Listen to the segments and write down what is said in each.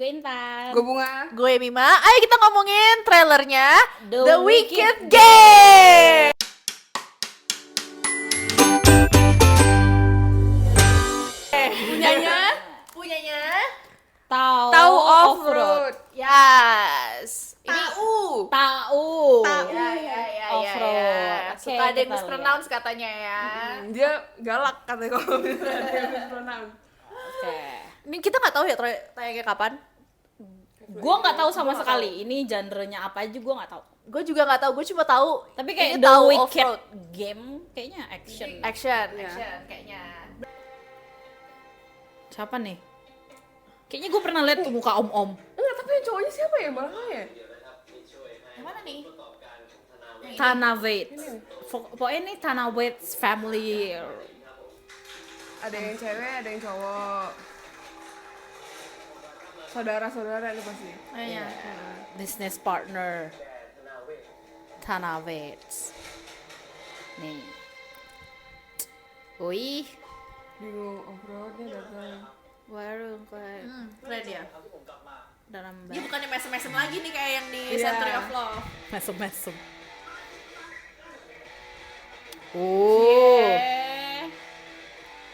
Gue Intan. Gue Bunga. Gue Mima. Ayo kita ngomongin trailernya The Wicked Wicked Game. Punyanya Tahu Off-road. Yes. Tahu. Tahu. Ya. Off-road. Oke, Suka ada yang kita mispronounce katanya ya. Dia galak katanya kalau misalnya dia mispronounce. Oke. Ini kita nggak tahu ya tayangnya kapan. Gue nggak tahu sama sekali. Ini genre-nya apa aja gue nggak tahu. Gue juga nggak tahu. Gue cuma tahu. Tapi ini kayak The tahu Wicked off-road. Game kayaknya action. Action Iya. kayaknya. Siapa nih? Kayaknya gue pernah lihat tuh muka om-om. Enggak, tapi yang cowoknya siapa ya? Balangnya ya? Yang mana nih? Tana Waits. Pokoknya ini Tana Waits family. Ada yang cewek, ada yang cowok. Saudara-saudara itu pasti. Kayaknya. Business partner. Tana Waits. Nih. Wih. Bingung off-roadnya datang. Warung kayak Keren ya. dalam Dia bukannya mesem-mesem lagi nih kayak yang di Iya. Century of Love. mesem-mesem. Oh.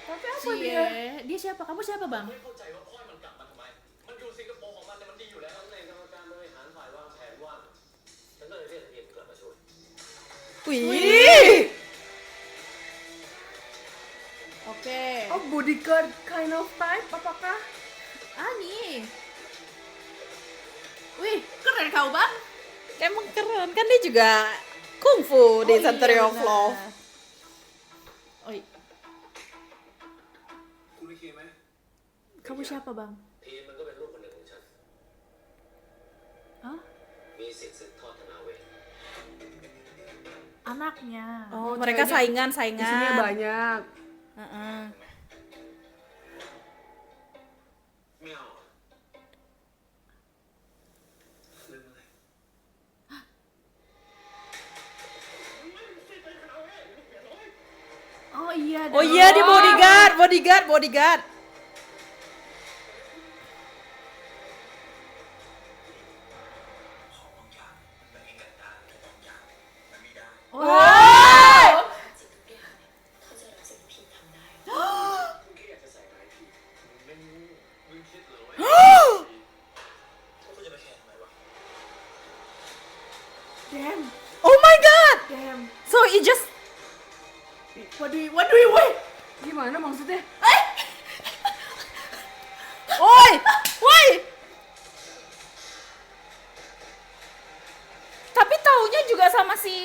Tapi apa Cie. dia? Dia siapa? Kamu siapa, Bang? เข้าใจว่าพ่อมันกลับมาทำไม มันอยู่สิงคโปร์ของมันเนี่ยมันดีอยู่แล้วตำแหน่งกรรมการบริหารฝ่ายวางแผนว่างฉันก็เลยเรียกเอ็มกลับมาช่วย Wih. Oke. Oh, bodyguard kind of type apakah? Nih. Wih, keren kau, Bang. Emang keren kan dia juga kungfu di Century of Love. Oh, iya. คุณวิคีไหม Kamu siapa, Bang? ทีมมันก็เป็นลูกคนหนึ่งของฉัน Hah? มีสิทธิ์สืบทอดธนาเวท Anaknya. Oh, Oh, mereka ceweknya saingan. Isinya banyak. Heeh. ไม่เอาอะลืมอะไร Oh iya. Oh iya dia bodyguard. ของบางอย่างมันเองกันได้แต่บางอย่างมันไม่ได้ Wow. คุณแค่อยากจะใส่ร้ายทีมึงไม่คิดเหรอว่าคุณจะไปแข่งทำไมวะ Damn. Oh my god. Damn. So it just What do you wait? Gimana maksudnya? Oi. Woi. Tapi taunya juga sama si.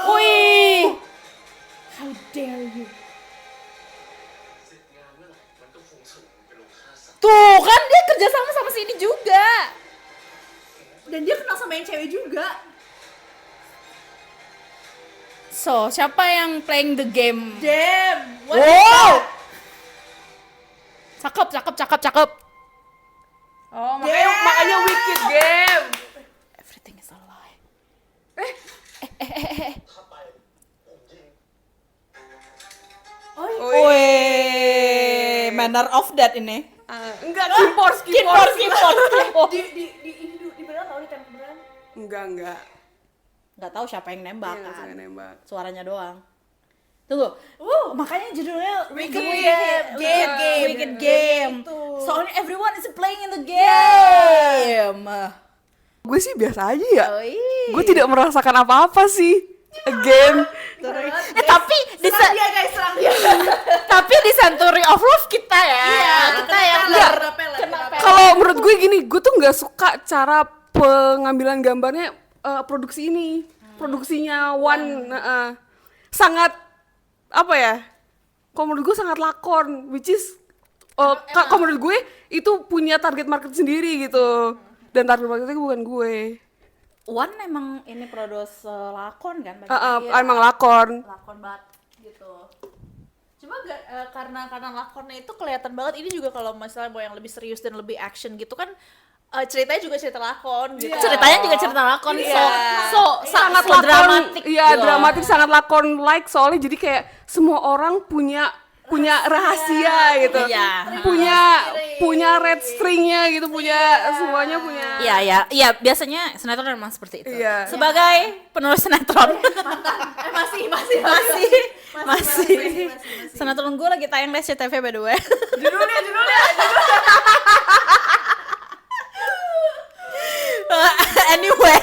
Wih. How dare you? เสร็จงานเมื่อไหร่มันก็คงส่งไปลงค่าสัตว์ Tuh kan dia kerja sama si ini juga. Dan dia kenal sama yang cewek juga. So siapa yang playing the game? Damn. What is Wow. that? Cakep. Oh, makanya Wicked Game. Everything is a lie. ถ้าไปผมยิง Oh, iya. Wih, manner of that ini. Enggak, keyboard. Keyboard. Di beneran tau ditembak beneran? Enggak. Nggak tahu siapa yang nembak Iya, kan. saya nembak. Suaranya doang. Tunggu. Makanya judulnya Wicked Wicked Game. Itu. Soalnya everyone is playing in the game. Gue sih biasa aja ya. Oh, iya. Gue tidak merasakan apa-apa sih. Again. Tapi di Serang dia guys, serang dia. tapi di Century of Love kita ya. Iya, kita yang kena peler. Kalau menurut gue gini, gue tuh nggak suka cara pengambilan gambarnya produksi ini. Produksinya One sangat apa ya? Kalau menurut gue sangat lakon, which is kalau menurut gue itu punya target market sendiri gitu. Dan target marketnya bukan gue. One emang ini produce lakon kan Emang lakon. Lakon banget gitu. Cuma karena lakonnya itu kelihatan banget. Ini juga kalau misalnya mau yang lebih serius dan lebih action gitu kan, ceritanya juga cerita lakon gitu. Ceritanya juga cerita lakon. Iya. Sangat so lakon, dramatik. iya gitu. dramatik, sangat lakon like soalnya jadi kayak semua orang punya punya rahasia gitu. Iya. Punya red stringnya gitu, semuanya punya. Iya, biasanya sinetron memang seperti itu. Iya. Sebagai penulis sinetron. Masih. Sinetron gue lagi tayang di SCTV by the way. Judulnya. Anyway.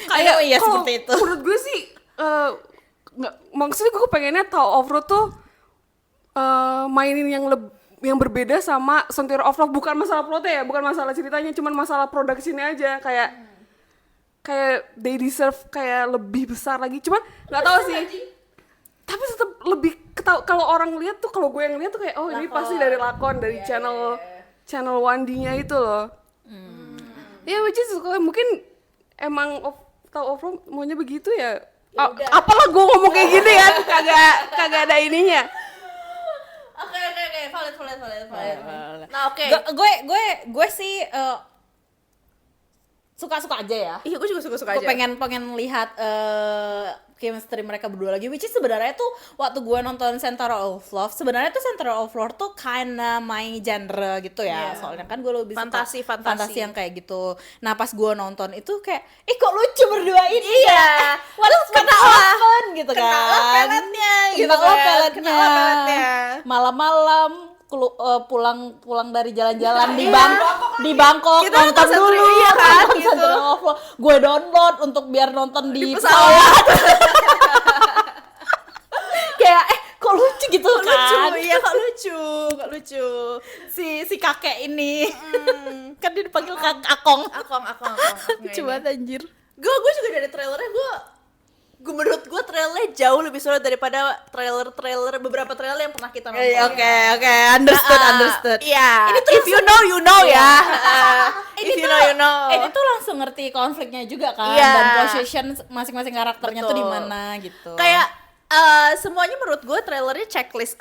Kayak Iya kalau seperti itu. menurut gue sih nggak, maksudnya gue pengennya Tower of Love tuh mainin yang berbeda sama Century of Love, bukan masalah plotnya ya, bukan masalah ceritanya, cuman masalah produksinya aja, kayak they deserve kayak lebih besar lagi, cuman nggak tahu sih, tapi tetap lebih kalau orang lihat tuh, kalau gue yang lihat tuh kayak ini pasti dari lakon, dari channel 1D-nya itu loh. Ya which is mungkin emang Tower of Love maunya begitu ya. Apalah gue ngomong kayak gini kan, kagak ada ininya. Oke, valid. Nah, oke. Gue sih suka-suka aja ya. Iya, gue juga suka-suka Gue aja. pengen lihat chemistry mereka berdua lagi, which is sebenarnya tuh waktu gue nonton Century of Love, sebenarnya tuh Century of Love tuh kinda my genre gitu ya. Yeah. Soalnya kan gue lebih suka Fantasi yang kayak gitu. Nah pas gue nonton itu kayak kok lucu berdua ini Iya. ya. What's gonna happen gitu kan. Kenapa peletnya gitu Kenapa kan. peletnya. Kenapa peletnya. Malam-malam pulang dari jalan-jalan di Bangkok Kita nonton nonton dulu iya kan, nonton gitu. Century of Love. Gue download untuk biar nonton di pesawat. kayak kok lucu gitu kan. Kok lucu. Si kakek ini kan dia dipanggil Akong. Akong. Lucu banget anjir. Gue juga dari trailernya menurut gue trailernya jauh lebih seru daripada beberapa trailer yang pernah kita nonton. Oke, understood. Iya. Ini tuh If you know ya. Ini If you know. Ini tuh langsung ngerti konfliknya juga kan, Iya. dan position masing-masing karakternya tuh di Betul. mana gitu. Kayak semuanya menurut gue trailernya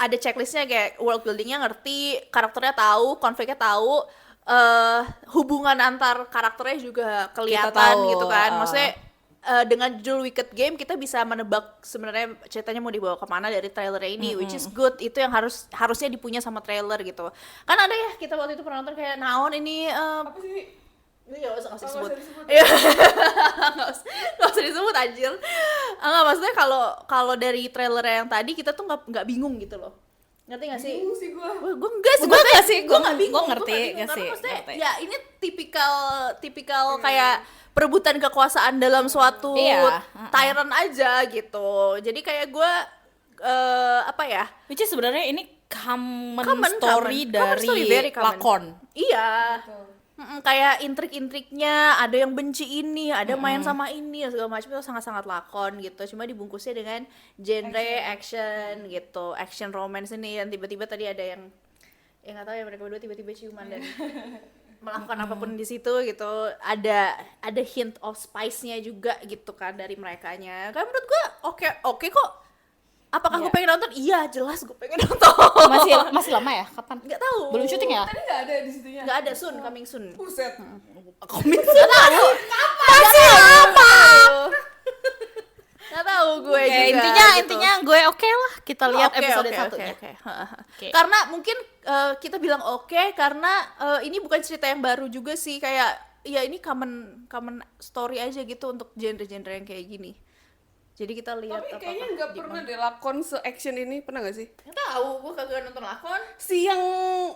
ada checklistnya, kayak world buildingnya ngerti, karakternya tahu, konfliknya tahu, hubungan antar karakternya juga kelihatan tahu, gitu kan. Maksudnya dengan judul Wicked Game kita bisa menebak sebenarnya ceritanya mau dibawa kemana dari trailernya ini, which is good. Itu yang harusnya dipunya sama trailer gitu. Kan ada ya, kita waktu itu pernah nonton kayak naon ini Apa sih? ini gak usah disebut. Nggak usah disebut. Iya. Nggak usah disebut anjir. Enggak, maksudnya kalau dari trailer yang tadi kita tuh nggak bingung gitu loh. Ngerti gak sih? Bingung sih gue. Gue enggak sih, Gue nggak sih, gue nggak bingung. gue ngerti, Gua nggak nggak bingung, sih, karena maksudnya ngerti. ya ini tipikal kayak perebutan kekuasaan dalam suatu Iya, tyrant aja gitu. Jadi kayak gue apa ya? which is sebenarnya ini common Common story dari very common. lakon. Iya. Kayak intrik-intriknya, ada yang benci ini, ada main sama ini, segala macam itu sangat-sangat lakon gitu. Cuma dibungkusnya dengan genre action gitu, action romance ini, dan tiba-tiba tadi ada yang nggak tahu ya, mereka berdua tiba-tiba ciuman dan melakukan apapun di situ gitu. Ada hint of spice-nya juga gitu kan dari merekanya. Kan menurut gua oke kok. Apakah gue pengen nonton? Iya, jelas gue pengen nonton. Masih lama ya? Kapan? Nggak tahu. Belum syuting ya? Tadi nggak ada di situnya. Nggak ada, coming soon. Buset. Nggak tahu. Masih lama. Nggak tahu gue Ya, juga. intinya gue oke lah. Kita lihat Oke, episode oke, 1 oke, nya. oke. Oke. Karena mungkin kita bilang oke karena ini bukan cerita yang baru juga sih, kayak ya ini common story aja gitu untuk genre-genre yang kayak gini. Jadi kita lihat Tapi apakah kayaknya nggak gimana. pernah deh lakon se-action ini, pernah nggak sih? Nggak tahu, gue kagak nonton lakon. Si yang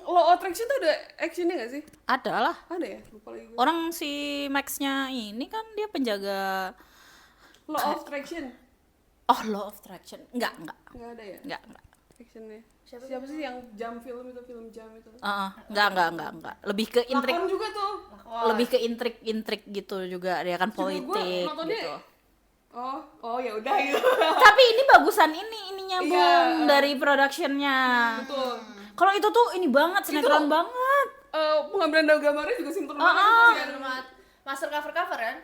Law of Attraction tuh ada actionnya nggak sih? Ada lah. Ada ya? Lupa lagi gue. Orang si Max-nya ini kan dia penjaga Law of Attraction? Law of Attraction. Enggak. Nggak ada ya? Enggak. Actionnya. Siapa sih yang jam film jam itu? Enggak. Lebih ke intrik. Lakon juga tuh. Lebih ke intrik gitu juga, dia kan Cuma gua politik nontonnya- gitu. Oh ya udah gitu. Tapi ini bagusan ininya Iya, Bung, dari productionnya. Betul. Kalau itu tuh ini banget, sinetron banget. Pengambilan gambarnya juga sinkron banget. Master cover kan?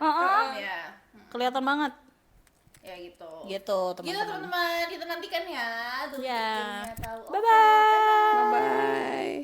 Ya. Kelihatan banget. Ya gitu. Gitu, Gitu teman-teman. teman-teman, kita nantikan ya. Ya. Tahu. Bye bye. Bye.